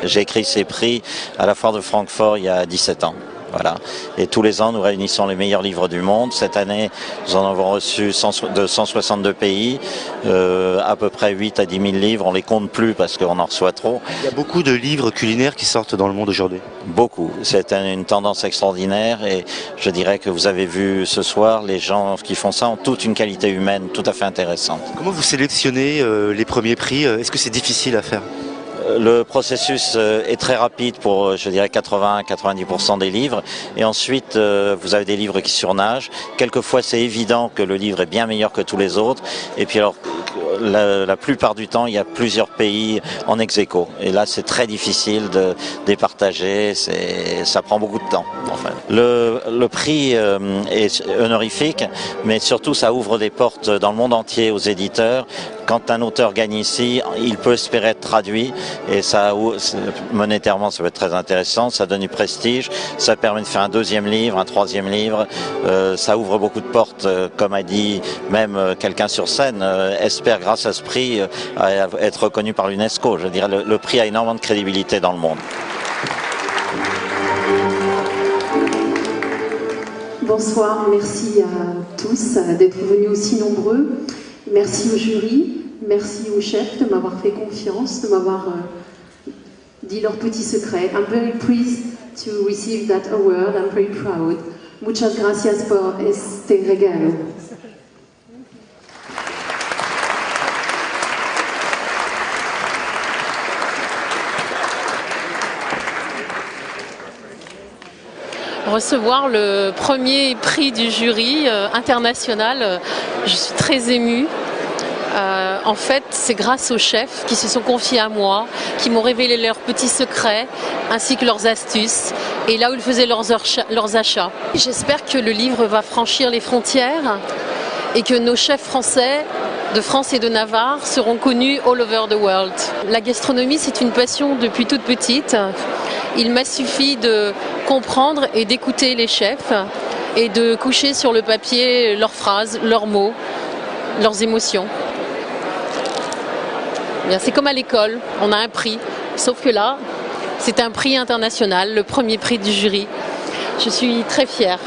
J'ai écrit ces prix à la foire de Francfort il y a 17 ans. Voilà. Et tous les ans, nous réunissons les meilleurs livres du monde. Cette année, nous en avons reçu de 162 pays, à peu près 8 à 10 000 livres. On ne les compte plus parce qu'on en reçoit trop. Il y a beaucoup de livres culinaires qui sortent dans le monde aujourd'hui. Beaucoup. C'est une tendance extraordinaire et je dirais que vous avez vu ce soir, les gens qui font ça ont toute une qualité humaine tout à fait intéressante. Comment vous sélectionnez les premiers prix? Est-ce que c'est difficile à faire? Le processus est très rapide pour, je dirais, 80-90% des livres. Et ensuite, vous avez des livres qui surnagent. Quelquefois, c'est évident que le livre est bien meilleur que tous les autres. Et puis alors, la plupart du temps, il y a plusieurs pays en ex-aequo. Et là, c'est très difficile de départager. Ça prend beaucoup de temps. Enfin, le prix est honorifique, mais surtout, ça ouvre des portes dans le monde entier aux éditeurs. Quand un auteur gagne ici, il peut espérer être traduit et ça, monétairement, ça peut être très intéressant, ça donne du prestige, ça permet de faire un deuxième livre, un troisième livre, ça ouvre beaucoup de portes, comme a dit même quelqu'un sur scène, espère grâce à ce prix être reconnu par l'UNESCO. Je dirais le prix a énormément de crédibilité dans le monde. Bonsoir, merci à tous d'être venus aussi nombreux. Merci au jury, merci aux chefs de m'avoir fait confiance, de m'avoir dit leurs petits secrets. I'm very pleased to receive that award, I'm very proud. Muchas gracias por este regalo. Recevoir le premier prix du jury international, je suis très émue. En fait, c'est grâce aux chefs qui se sont confiés à moi, qui m'ont révélé leurs petits secrets ainsi que leurs astuces et là où ils faisaient leurs achats. J'espère que le livre va franchir les frontières et que nos chefs français de France et de Navarre seront connus all over the world. La gastronomie, c'est une passion depuis toute petite. Il m'a suffi de comprendre et d'écouter les chefs et de coucher sur le papier leurs phrases, leurs mots, leurs émotions. C'est comme à l'école, on a un prix, sauf que là, c'est un prix international, le premier prix du jury. Je suis très fière.